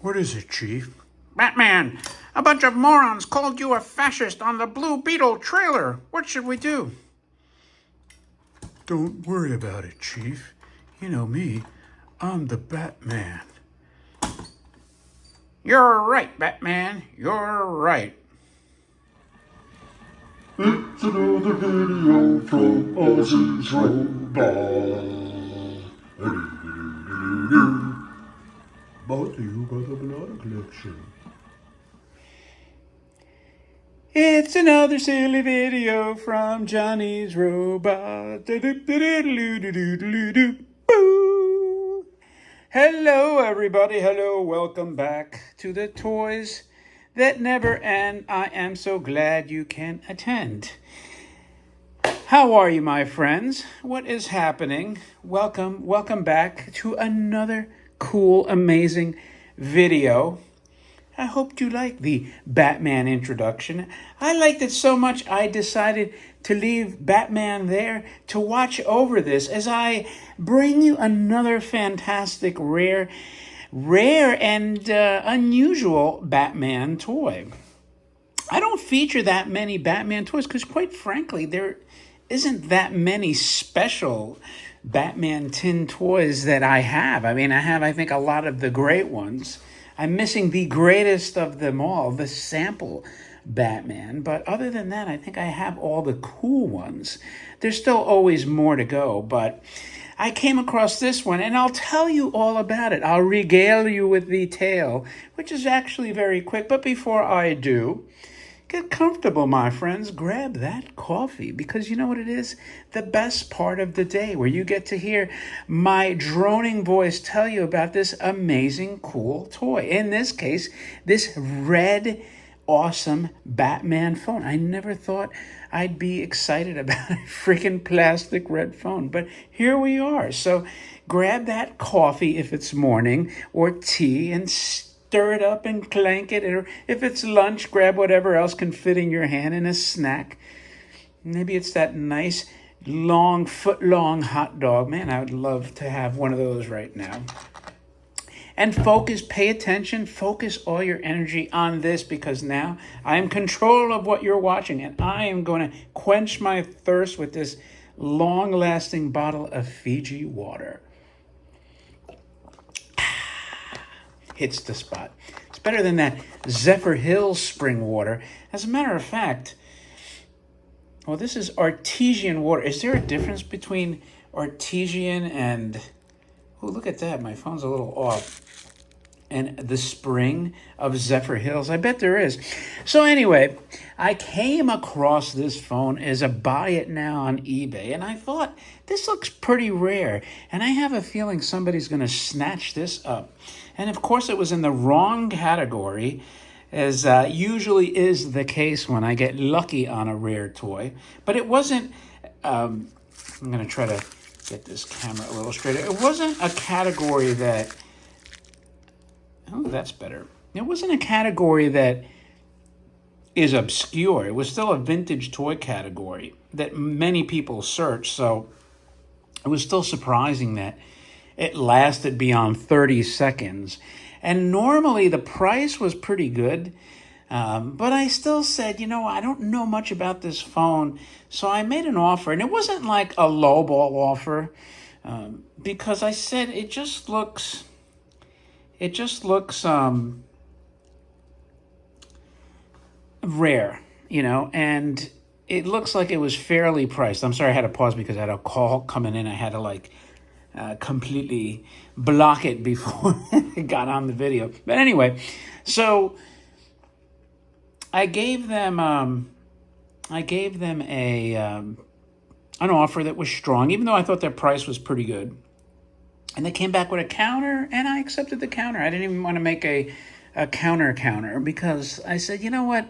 What is it, Chief? Batman, a bunch of morons called you a fascist on the Blue Beetle trailer. What should we do? Don't worry about it, Chief. You know me. I'm the Batman. You're right, Batman. You're right. It's another video from Ozzy's Robot. Brought to you by the Banana Collection. It's another silly video from Johnny's Robot. Hello, everybody. Hello, welcome back to the Toys That Never End. I am so glad you can attend. How are you, my friends? What is happening? Welcome back to another cool, amazing video. I hope you like the Batman introduction. I liked it so much I decided to leave Batman there to watch over this as I bring you another fantastic, rare and unusual Batman toy. I don't feature that many Batman toys because, quite frankly, there isn't that many special Batman tin toys that I have. I mean, I think, a lot of the great ones. I'm missing the greatest of them all, the sample Batman. But other than that, I think I have all the cool ones. There's still always more to go, but I came across this one, and I'll tell you all about it. I'll regale you with the tale, which is actually very quick. But before I do, get comfortable, my friends. Grab that coffee, because you know what it is? The best part of the day, where you get to hear my droning voice tell you about this amazing, cool toy. In this case, this red, awesome Batman phone. I never thought I'd be excited about a freaking plastic red phone, but here we are. So grab that coffee if it's morning, or tea, and stir it up and clank it. Or if it's lunch, grab whatever else can fit in your hand in a snack. Maybe it's that nice, foot-long hot dog. Man, I would love to have one of those right now. And focus, pay attention, focus all your energy on this, because now I am in control of what you're watching, and I am going to quench my thirst with this long-lasting bottle of Fiji water. Hits the spot. It's better than that Zephyr Hills spring water. As a matter of fact, well, this is artesian water. Is there a difference between artesian and... Oh, look at that. My phone's a little off. And the spring of Zephyr Hills? I bet there is. So anyway, I came across this phone as a buy it now on eBay, and I thought, this looks pretty rare, and I have a feeling somebody's going to snatch this up. And of course, it was in the wrong category, as usually is the case when I get lucky on a rare toy. But it wasn't... I'm going to try to get this camera a little straighter. It wasn't a category that... Oh, that's better. It wasn't a category that is obscure. It was still a vintage toy category that many people search. So it was still surprising that it lasted beyond 30 seconds. And normally the price was pretty good. But I still said, I don't know much about this phone. So I made an offer. And it wasn't like a lowball offer. Because I said it just looks rare, and it looks like it was fairly priced. I'm sorry I had to pause because I had a call coming in. I had to completely block it before it got on the video. But anyway, so I gave them an offer that was strong, even though I thought their price was pretty good. And they came back with a counter, and I accepted the counter. I didn't even want to make a counter because I said, you know what,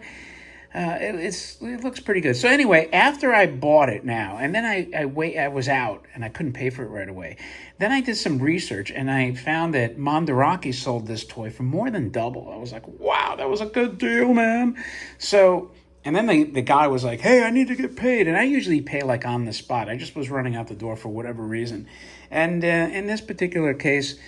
it looks pretty good. So anyway, after I bought it now, and then I was out, and I couldn't pay for it right away. Then I did some research, and I found that Mandarake sold this toy for more than double. I was like, wow, that was a good deal, man. So... And then the guy was like, hey, I need to get paid. And I usually pay like on the spot. I just was running out the door for whatever reason. And in this particular case,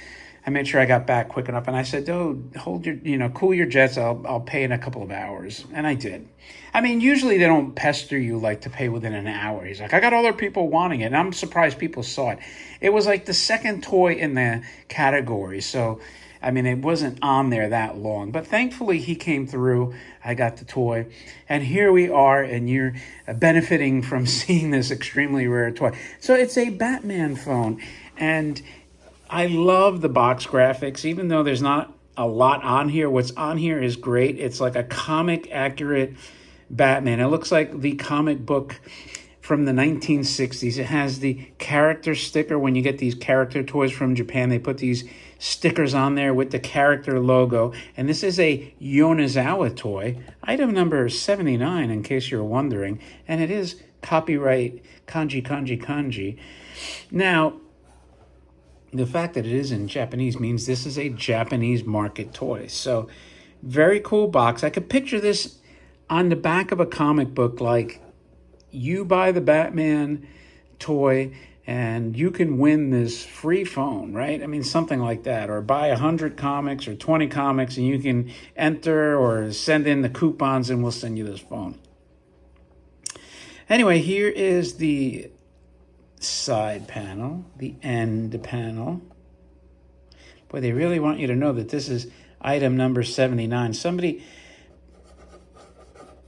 I made sure I got back quick enough, and I said, "Oh, hold your, cool your jets. I'll pay in a couple of hours," and I did. I mean, usually they don't pester you like to pay within an hour. He's like, "I got other people wanting it," and I'm surprised people saw it. It was like the second toy in the category, so I mean, it wasn't on there that long. But thankfully, he came through. I got the toy, and here we are, and you're benefiting from seeing this extremely rare toy. So it's a Batman phone, and I love the box graphics, even though there's not a lot on here. What's on here is great. It's like a comic accurate Batman. It looks like the comic book from the 1960s. It has the character sticker. When you get these character toys from Japan, they put these stickers on there with the character logo. And this is a Yonezawa toy, item number 79, in case you're wondering. And it is copyright kanji. Now, the fact that it is in Japanese means this is a Japanese market toy. So, very cool box. I could picture this on the back of a comic book, like, you buy the Batman toy and you can win this free phone, right? I mean, something like that. Or buy 100 comics or 20 comics and you can enter or send in the coupons and we'll send you this phone. Anyway, here is the side panel, the end panel. Boy, they really want you to know that this is item number 79. Somebody,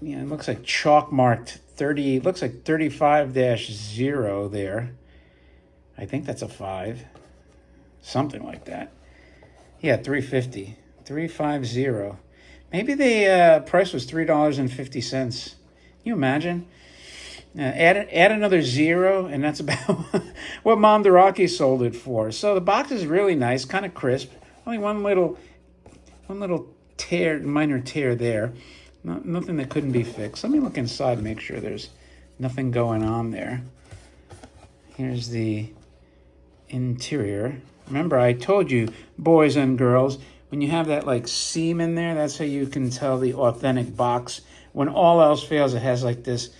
it looks like chalk marked 30, looks like 35-0 there. I think that's a 5. Something like that. Yeah, 350. 350. Maybe the price was $3.50. Can you imagine? Add another 0, and that's about what Mandarake sold it for. So the box is really nice, kind of crisp. Only one little tear, minor tear there. Nothing that couldn't be fixed. Let me look inside and make sure there's nothing going on there. Here's the interior. Remember, I told you, boys and girls, when you have that like seam in there, that's how you can tell the authentic box. When all else fails, it has like this.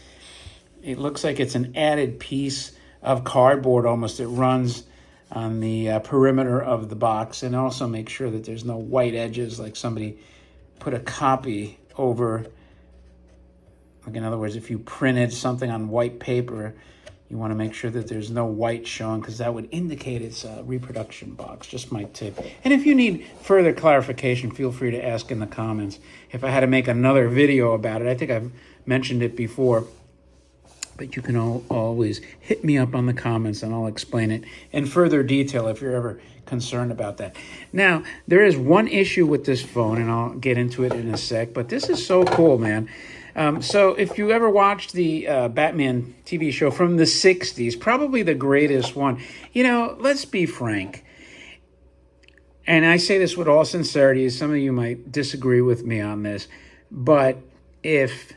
It looks like it's an added piece of cardboard almost. It runs on the perimeter of the box, and also make sure that there's no white edges, like somebody put a copy over. Like, in other words, if you printed something on white paper, you want to make sure that there's no white showing, because that would indicate it's a reproduction box. Just my tip. And if you need further clarification, feel free to ask in the comments. If I had to make another video about it, I think I've mentioned it before, but you can always hit me up on the comments and I'll explain it in further detail if you're ever concerned about that. Now, there is one issue with this phone, and I'll get into it in a sec, but this is so cool, man. So if you ever watched the Batman TV show from the 60s, probably the greatest one, let's be frank. And I say this with all sincerity. Some of you might disagree with me on this, but if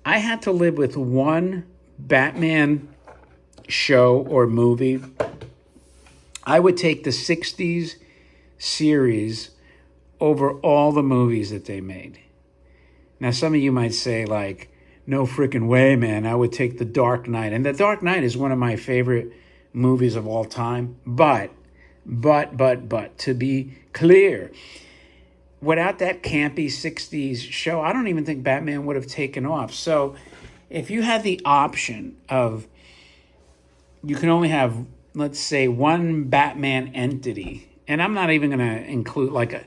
I had to live with one Batman show or movie, I would take the 60s series over all the movies that they made. Now, some of you might say, like, no freaking way, man. I would take The Dark Knight. And The Dark Knight is one of my favorite movies of all time. But, to be clear, without that campy 60s show, I don't even think Batman would have taken off. So if you had the option of, you can only have, let's say, one Batman entity, and I'm not even going to include like a,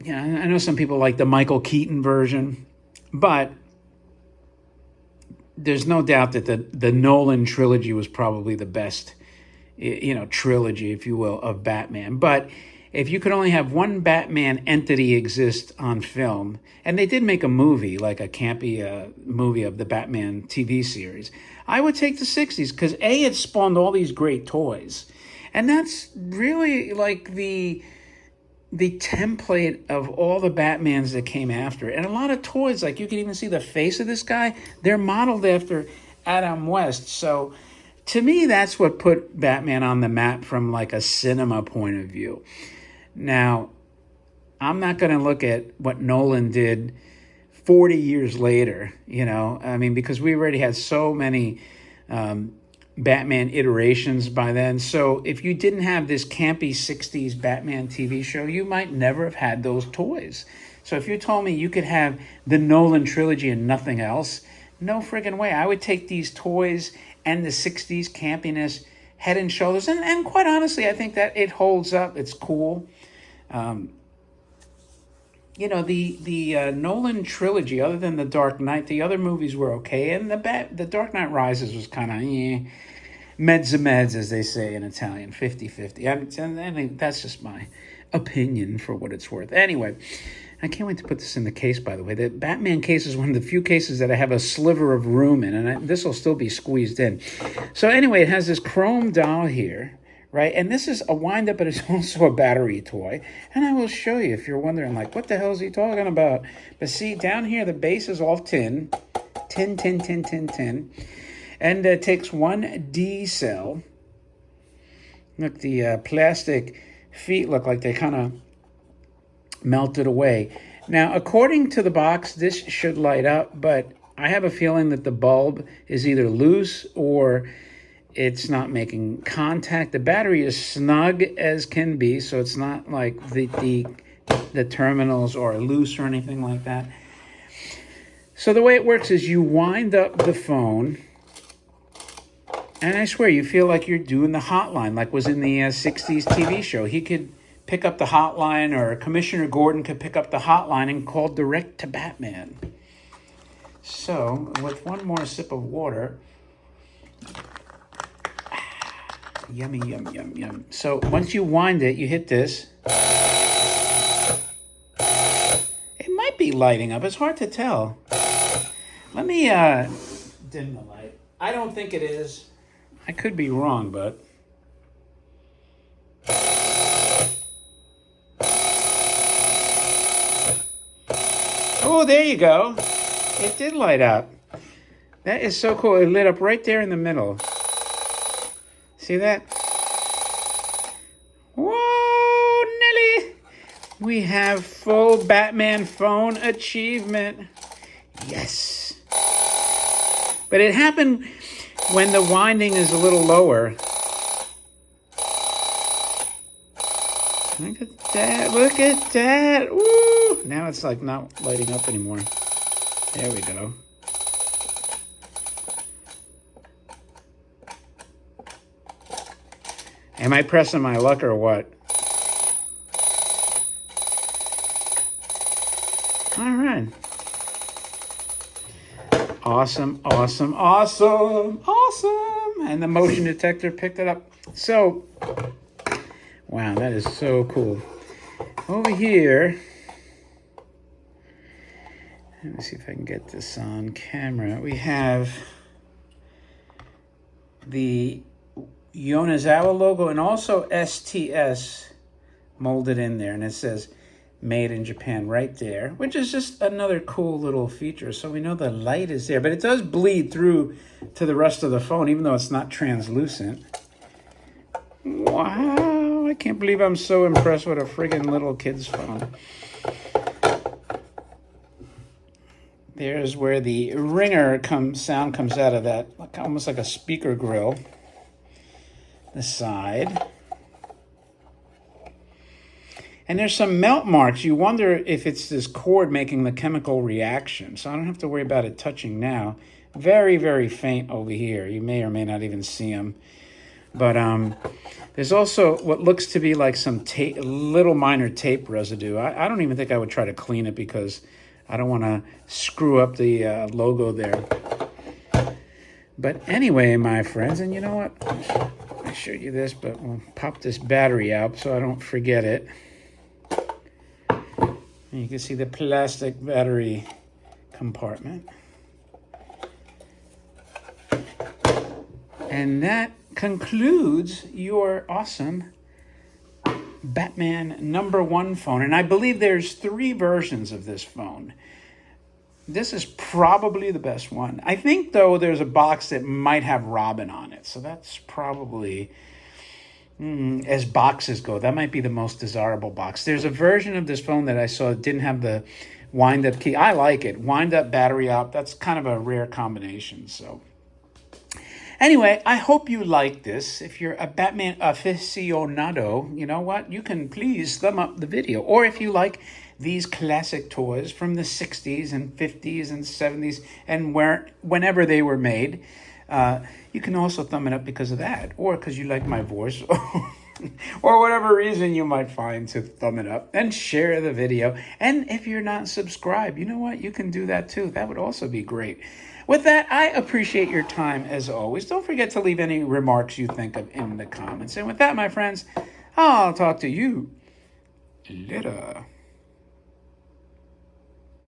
I know some people like the Michael Keaton version, but there's no doubt that the Nolan trilogy was probably the best, trilogy, if you will, of Batman. But if you could only have one Batman entity exist on film, and they did make a movie, like a campy movie of the Batman TV series, I would take the 60s, because A, it spawned all these great toys. And that's really like the template of all the Batmans that came after it. And a lot of toys, like you can even see the face of this guy, they're modeled after Adam West. So to me, that's what put Batman on the map from like a cinema point of view. Now, I'm not going to look at what Nolan did 40 years later, because we already had so many Batman iterations by then. So if you didn't have this campy 60s Batman TV show, you might never have had those toys. So if you told me you could have the Nolan trilogy and nothing else, no friggin' way. I would take these toys and the 60s campiness head and shoulders. And quite honestly, I think that it holds up. It's cool. You know, the Nolan trilogy, other than The Dark Knight, the other movies were okay. And the Dark Knight Rises was kind of mezza mezza, as they say in Italian, 50-50. I mean, that's just my opinion for what it's worth. Anyway, I can't wait to put this in the case, by the way. The Batman case is one of the few cases that I have a sliver of room in, and this will still be squeezed in. So anyway, it has this chrome doll here, right? And this is a wind-up, but it's also a battery toy. And I will show you if you're wondering, like, what the hell is he talking about? But see, down here, the base is all tin. Tin. And it takes one D cell. Look, the plastic feet look like they kind of melted away. Now, according to the box, this should light up, but I have a feeling that the bulb is either loose or it's not making contact. The battery is snug as can be, so it's not like the terminals are loose or anything like that. So the way it works is you wind up the phone, and I swear you feel like you're doing the hotline, like was in the 60s TV show. He could pick up the hotline, or Commissioner Gordon could pick up the hotline and call direct to Batman. So, with one more sip of water, yummy, yum, yum, yum. So, once you wind it, you hit this. It might be lighting up. It's hard to tell. Let me dim the light. I don't think it is. I could be wrong, but... Oh, there you go. It did light up. That is so cool. It lit up right there in the middle. See that? Whoa, Nelly! We have full Batman phone achievement. Yes. But it happened when the winding is a little lower. Look at that. Look at that. Woo! Now it's like not lighting up anymore. There we go. Am I pressing my luck or what? All right. Awesome. And the motion detector picked it up. So, wow, that is so cool. Over here, let me see if I can get this on camera. We have the Yonezawa logo and also STS molded in there. And it says made in Japan right there, which is just another cool little feature. So we know the light is there, but it does bleed through to the rest of the phone, even though it's not translucent. Wow, I can't believe I'm so impressed with a friggin' little kid's phone. There's where the ringer sound comes out of that, almost like a speaker grill. The side. And there's some melt marks. You wonder if it's this cord making the chemical reaction. So I don't have to worry about it touching now. Very, very faint over here. You may or may not even see them. But there's also what looks to be like some tape, little minor tape residue. I don't even think I would try to clean it because I don't want to screw up the logo there. But anyway, my friends, and you know what? I showed you this, but we'll pop this battery out so I don't forget it. And you can see the plastic battery compartment. And that concludes your awesome Batman #1 phone. And I believe there's 3 versions of this phone. This is probably the best one. I think, though, there's a box that might have Robin on it. So that's probably, as boxes go, that might be the most desirable box. There's a version of this phone that I saw that didn't have the wind-up key. I like it. Wind-up, battery up. That's kind of a rare combination. So Anyway, I hope you like this. If you're a Batman aficionado, you know what? You can please thumb up the video. Or if you like these classic toys from the 60s and 50s and 70s and whenever they were made, you can also thumb it up because of that. Or because you like my voice. Or whatever reason you might find to thumb it up and share the video. And if you're not subscribed, you know what? You can do that too. That would also be great. With that, I appreciate your time as always. Don't forget to leave any remarks you think of in the comments. And with that, my friends, I'll talk to you later.